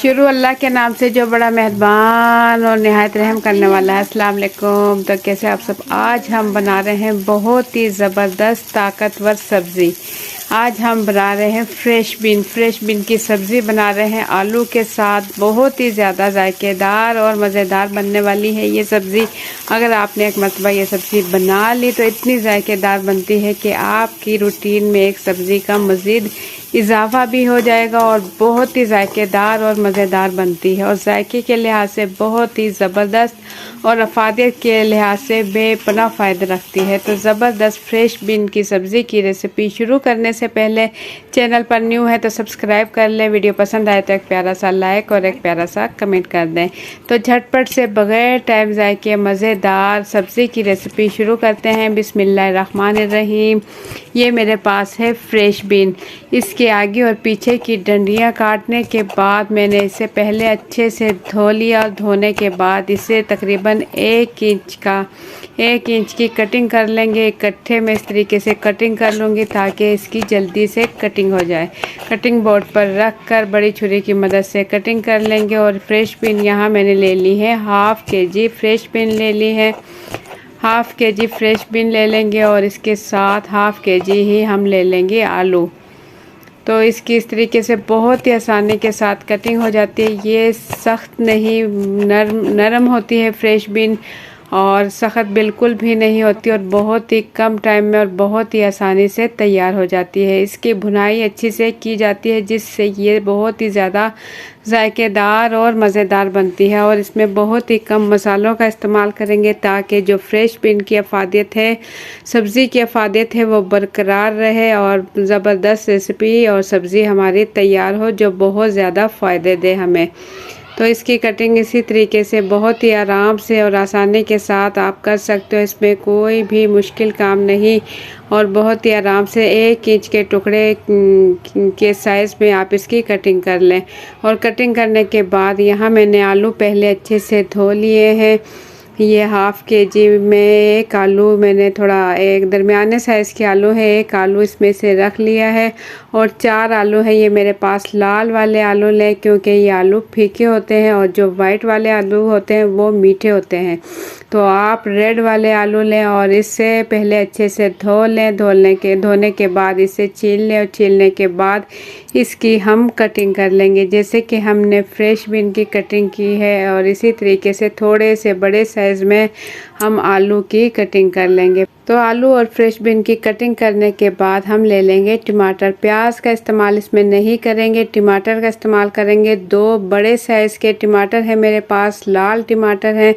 शुरू अल्लाह के नाम से जो बड़ा मेहरबान और निहायत रहम करने वाला है। अस्सलाम वालेकुम। तो कैसे आप सब। आज हम बना रहे हैं बहुत ही ज़बरदस्त ताकतवर सब्ज़ी। आज हम बना रहे हैं फ्रेश बीन की सब्ज़ी बना रहे हैं आलू के साथ। बहुत ही ज़्यादा जायकेदार और मज़ेदार बनने वाली है ये सब्ज़ी। अगर आपने एक मरतबा ये सब्ज़ी बना ली तो इतनी जायकेदार बनती है कि आपकी रूटीन में एक सब्ज़ी का मज़ीद इजाफा भी हो जाएगा और बहुत ही जायकेदार और मज़ेदार बनती है और जायके के लिहाज से बहुत ही ज़बरदस्त और अफादियत के लिहाज से बेपनाह फ़ायदे रखती है। तो ज़बरदस्त फ्रेश बीन की सब्ज़ी की रेसिपी शुरू करने से पहले चैनल पर न्यू है तो सब्सक्राइब कर लें। वीडियो पसंद आए तो एक प्यारा सा लाइक और एक प्यारा सा कमेंट कर दें। तो झटपट से बग़ैर टाइम ज़ाय के मज़ेदार सब्ज़ी की रेसिपी शुरू करते हैं। बिस्मिल्लाहिर्रहमानिर्रहीम। ये मेरे पास है फ्रेश बीन। इसके आगे और पीछे की डंडियाँ काटने के बाद मैंने इसे पहले अच्छे से धो लिया। धोने के बाद इसे तकरीबन 1 इंच की कटिंग कर लेंगे। इकट्ठे में इस तरीके से कटिंग कर लूँगी ताकि इसकी जल्दी से कटिंग हो जाए। कटिंग बोर्ड पर रख कर बड़ी छुरी की मदद से कटिंग कर लेंगे। और फ्रेश बीन यहाँ मैंने ले ली है हाफ़ kg फ्रेश बीन ले ली है। हाफ़ kg फ्रेश बीन ले लेंगे और इसके साथ हाफ़ kg ही हम ले लेंगे आलू। तो इसकी इस तरीके से बहुत ही आसानी के साथ कटिंग हो जाती है। ये सख्त नहीं नरम होती है फ्रेश बीन और सख्त बिल्कुल भी नहीं होती और बहुत ही कम टाइम में और बहुत ही आसानी से तैयार हो जाती है। इसकी भुनाई अच्छी से की जाती है जिससे ये बहुत ही ज़्यादा जायकेदार और मज़ेदार बनती है। और इसमें बहुत ही कम मसालों का इस्तेमाल करेंगे ताकि जो फ्रेश बीन की अफादियत है, सब्ज़ी की अफादियत है, वो बरकरार रहे और ज़बरदस्त रेसिपी और सब्ज़ी हमारी तैयार हो जो बहुत ज़्यादा फ़ायदे दे हमें। तो इसकी कटिंग इसी तरीके से बहुत ही आराम से और आसानी के साथ आप कर सकते हो। इसमें कोई भी मुश्किल काम नहीं और बहुत ही आराम से 1 इंच के टुकड़े के साइज़ में आप इसकी कटिंग कर लें। और कटिंग करने के बाद यहाँ मैंने आलू पहले अच्छे से धो लिए हैं। ये हाफ़ kg में एक आलू मैंने थोड़ा एक दरमियाने साइज़ के आलू है, एक आलू इसमें से रख लिया है। और 4 आलू हैं ये मेरे पास। लाल वाले आलू लें क्योंकि ये आलू फीके होते हैं और जो वाइट वाले आलू होते हैं वो मीठे होते हैं। तो आप रेड वाले आलू लें और इससे पहले अच्छे से धो लें। धोने के बाद इसे छील लें और छीलने के बाद इसकी हम कटिंग कर लेंगे जैसे कि हमने फ्रेश बीन की कटिंग की है। और इसी तरीके से थोड़े से बड़े साइज़ में हम आलू की कटिंग कर लेंगे। तो आलू और फ्रेश बीन की कटिंग करने के बाद हम ले लेंगे टमाटर। प्याज का इस्तेमाल इसमें नहीं करेंगे, टमाटर का इस्तेमाल करेंगे। 2 बड़े साइज़ के टमाटर हैं मेरे पास, लाल टमाटर हैं।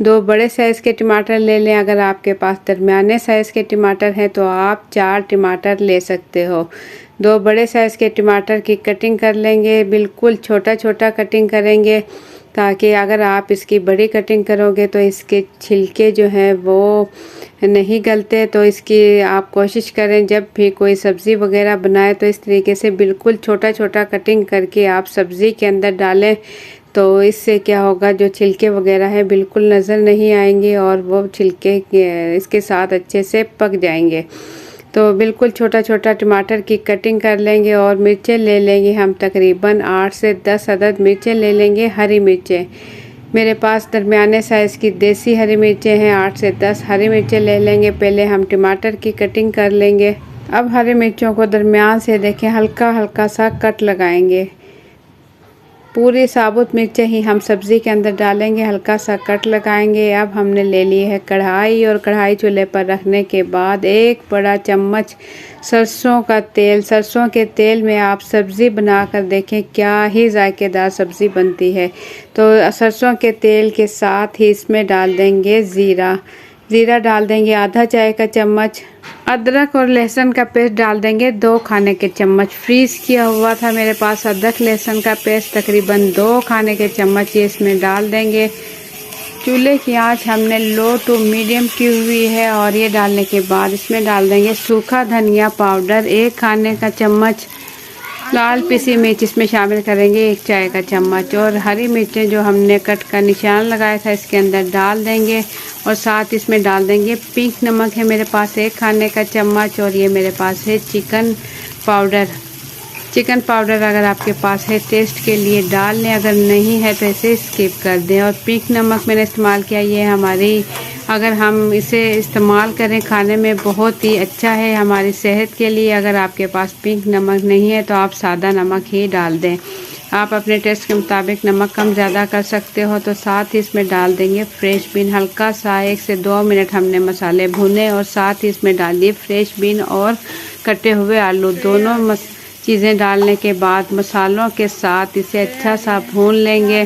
2 बड़े साइज़ के टमाटर ले लें। अगर आपके पास दरमियाने साइज़ के टमाटर हैं तो आप 4 टमाटर ले सकते हो। 2 बड़े साइज़ के टमाटर की कटिंग कर लेंगे। बिल्कुल छोटा छोटा कटिंग करेंगे ताकि अगर आप इसकी बड़ी कटिंग करोगे तो इसके छिलके जो हैं वो नहीं गलते। तो इसकी आप कोशिश करें जब भी कोई सब्ज़ी वगैरह बनाए तो इस तरीके से बिल्कुल छोटा छोटा कटिंग करके आप सब्ज़ी के अंदर डालें। तो इससे क्या होगा, जो छिलके वगैरह हैं बिल्कुल नज़र नहीं आएंगे और वो छिलके इसके साथ अच्छे से पक जाएंगे। तो बिल्कुल छोटा छोटा टमाटर की कटिंग कर लेंगे। और मिर्चें ले लेंगे हम तकरीबन 8 से 10 अदद मिर्चें ले लेंगे। हरी मिर्चें मेरे पास दरमियाने साइज़ की देसी हरी मिर्चें हैं। 8 से 10 हरी मिर्चें ले लेंगे। पहले हम टमाटर की कटिंग कर लेंगे। अब हरी मिर्चों को दरमियान से देखें हल्का हल्का सा कट लगाएंगे। पूरी साबुत मिर्चें ही हम सब्ज़ी के अंदर डालेंगे, हल्का सा कट लगाएंगे। अब हमने ले ली है कढ़ाई और कढ़ाई चूल्हे पर रखने के बाद 1 बड़ा चम्मच सरसों का तेल। सरसों के तेल में आप सब्ज़ी बनाकर देखें क्या ही जायकेदार सब्ज़ी बनती है। तो सरसों के तेल के साथ ही इसमें डाल देंगे ज़ीरा डाल देंगे आधा चाय का चम्मच। अदरक और लहसुन का पेस्ट डाल देंगे 2 खाने के चम्मच। फ्रीज़ किया हुआ था मेरे पास अदरक लहसुन का पेस्ट तकरीबन 2 खाने के चम्मच ये इसमें डाल देंगे। चूल्हे की आंच हमने लो टू मीडियम की हुई है। और ये डालने के बाद इसमें डाल देंगे सूखा धनिया पाउडर 1 खाने का चम्मच। लाल पिसी मिर्च इसमें शामिल करेंगे 1 चाय का चम्मच। और हरी मिर्चें जो हमने कट का निशान लगाया था इसके अंदर डाल देंगे। और साथ इसमें डाल देंगे पिंक नमक है मेरे पास 1 खाने का चम्मच। और ये मेरे पास है चिकन पाउडर चिकन पाउडर अगर आपके पास है टेस्ट के लिए डाल लें, अगर नहीं है तो इसे स्किप कर दें। और पिंक नमक मैंने इस्तेमाल किया, ये हमारी अगर हम इसे इस्तेमाल करें खाने में बहुत ही अच्छा है हमारी सेहत के लिए। अगर आपके पास पिंक नमक नहीं है तो आप सादा नमक ही डाल दें। आप अपने टेस्ट के मुताबिक नमक कम ज़्यादा कर सकते हो। तो साथ ही इसमें डाल देंगे फ्रेश बीन। हल्का सा 1 से 2 मिनट हमने मसाले भुने और साथ ही इसमें डाल दिए फ्रेश बीन और कटे हुए आलू। दोनों चीज़ें डालने के बाद मसालों के साथ इसे अच्छा सा भून लेंगे।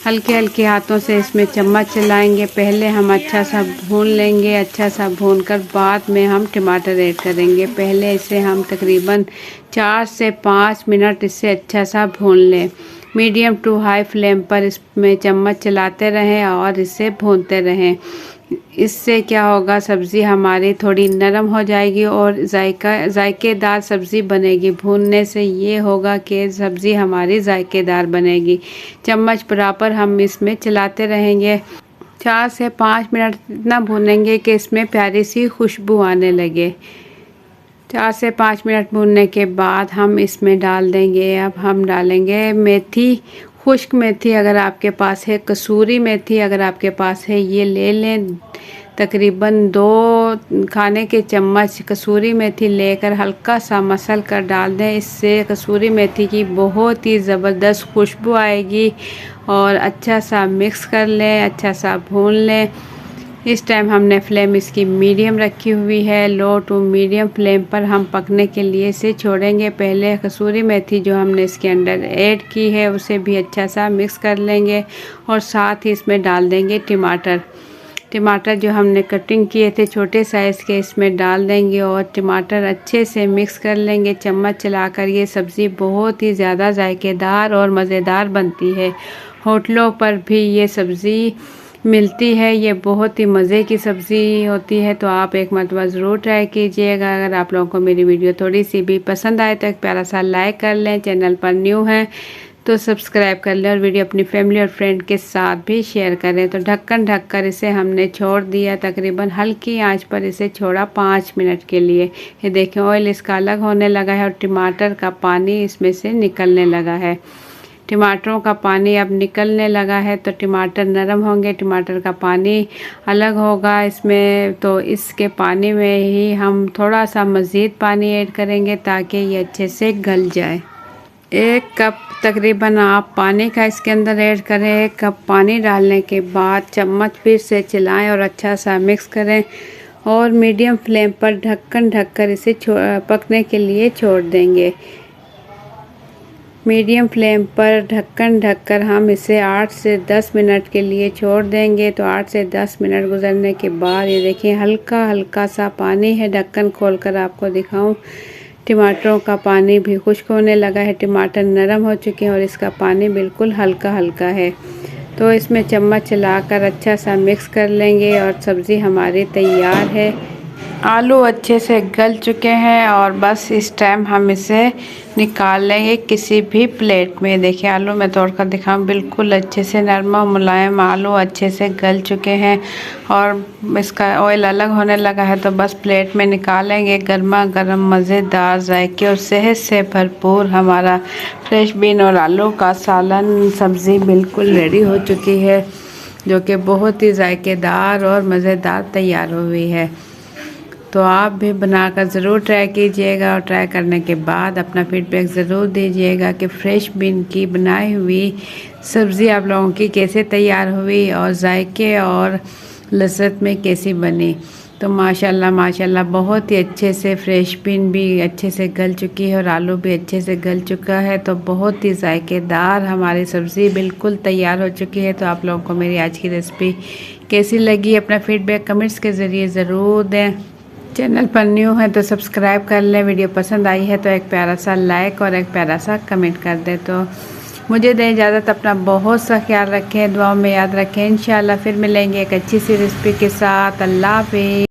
हल्के हल्के हाथों से इसमें चम्मच चलाएंगे। पहले हम अच्छा सा भून लेंगे, अच्छा सा भूनकर बाद में हम टमाटर ऐड करेंगे। पहले इसे हम तकरीबन 4 से 5 मिनट इसे अच्छा सा भून लें। मीडियम टू हाई फ्लेम पर इसमें चम्मच चलाते रहें और इसे भूनते रहें। इससे क्या होगा, सब्ज़ी हमारी थोड़ी नरम हो जाएगी और जायकेदार सब्ज़ी बनेगी। भूनने से ये होगा कि सब्ज़ी हमारी जायकेदार बनेगी। चम्मच बराबर हम इसमें चलाते रहेंगे। 4 से 5 मिनट इतना भूनेंगे कि इसमें प्यारी सी खुशबू आने लगे। 4 से 5 मिनट भूनने के बाद हम इसमें डाल देंगे, अब हम डालेंगे मेथी, खुश्क मेथी अगर आपके पास है, कसूरी मेथी अगर आपके पास है ये ले लें। तकरीबन 2 खाने के चम्मच कसूरी मेथी लेकर हल्का सा मसल कर डाल दें। इससे कसूरी मेथी की बहुत ही ज़बरदस्त खुशबू आएगी। और अच्छा सा मिक्स कर लें, अच्छा सा भून लें। इस टाइम हमने फ्लेम इसकी मीडियम रखी हुई है। लो टू मीडियम फ्लेम पर हम पकने के लिए इसे छोड़ेंगे। पहले कसूरी मेथी जो हमने इसके अंदर ऐड की है उसे भी अच्छा सा मिक्स कर लेंगे और साथ ही इसमें डाल देंगे टमाटर जो हमने कटिंग किए थे छोटे साइज़ के, इसमें डाल देंगे और टमाटर अच्छे से मिक्स कर लेंगे चम्मच चलाकर। ये सब्ज़ी बहुत ही ज़्यादा जायकेदार और मज़ेदार बनती है। होटलों पर भी ये सब्ज़ी मिलती है। ये बहुत ही मज़े की सब्ज़ी होती है। तो आप एक मरतबा ज़रूर ट्राई कीजिएगा। अगर आप लोगों को मेरी वीडियो थोड़ी सी भी पसंद आए तो एक प्यारा सा लाइक कर लें। चैनल पर न्यू हैं तो सब्सक्राइब कर लें और वीडियो अपनी फैमिली और फ्रेंड के साथ भी शेयर करें। तो ढक्कन ढककर इसे हमने छोड़ दिया, तकरीबन हल्की आंच पर इसे छोड़ा 5 मिनट के लिए। ये देखें ऑयल इसका अलग होने लगा है और टमाटर का पानी इसमें से निकलने लगा है। टमाटरों का पानी अब निकलने लगा है तो टमाटर नरम होंगे, टमाटर का पानी अलग होगा इसमें। तो इसके पानी में ही हम थोड़ा सा मज़ीद पानी ऐड करेंगे ताकि ये अच्छे से गल जाए। 1 कप तकरीबन आप पानी का इसके अंदर ऐड करें। 1 कप पानी डालने के बाद चम्मच फिर से चलाएं और अच्छा सा मिक्स करें और मीडियम फ्लेम पर ढक्कन ढककर इसे पकने के लिए छोड़ देंगे। मीडियम फ्लेम पर ढक्कन ढककर हम इसे 8 से 10 मिनट के लिए छोड़ देंगे। तो 8 से 10 मिनट गुजरने के बाद ये देखिए हल्का हल्का सा पानी है। ढक्कन खोलकर आपको दिखाऊं, टमाटरों का पानी भी खुश्क होने लगा है। टमाटर नरम हो चुके हैं और इसका पानी बिल्कुल हल्का हल्का है। तो इसमें चम्मच चलाकर अच्छा सा मिक्स कर लेंगे और सब्ज़ी हमारी तैयार है। आलू अच्छे से गल चुके हैं और बस इस टाइम हम इसे निकाल लेंगे किसी भी प्लेट में। देखिए आलू मैं तोड़कर दिखाऊं, बिल्कुल अच्छे से नरम और मुलायम आलू अच्छे से गल चुके हैं और इसका ऑयल अलग होने लगा है। तो बस प्लेट में निकालेंगे। गर्मा गर्म मज़ेदार जायके और सेहत से भरपूर हमारा फ्रेश बीन और आलू का सालन सब्ज़ी बिल्कुल रेडी हो चुकी है, जो कि बहुत ही जायकेदार और मज़ेदार तैयार हुई है। तो आप भी बनाकर ज़रूर ट्राई कीजिएगा और ट्राई करने के बाद अपना फीडबैक ज़रूर दीजिएगा कि फ़्रेश बीन की बनाई हुई सब्ज़ी आप लोगों की कैसे तैयार हुई और जायके और लज़्ज़त में कैसी बनी। तो माशाल्लाह माशाल्लाह बहुत ही अच्छे से फ़्रेश बीन भी अच्छे से गल चुकी है और आलू भी अच्छे से गल चुका है। तो बहुत ही जायकेदार हमारी सब्ज़ी बिल्कुल तैयार हो चुकी है। तो आप लोगों को मेरी आज की रेसिपी कैसी लगी, अपना फ़ीडबैक कमेंट्स के ज़रिए ज़रूर दें। चैनल पर न्यू है तो सब्सक्राइब कर लें। वीडियो पसंद आई है तो एक प्यारा सा लाइक और एक प्यारा सा कमेंट कर दें। तो मुझे दें इजाज़त, अपना बहुत सा ख्याल रखें, दुआओं में याद रखें। इंशाल्लाह फिर मिलेंगे एक अच्छी सी रेसिपी के साथ। अल्लाह हाफ़िज़।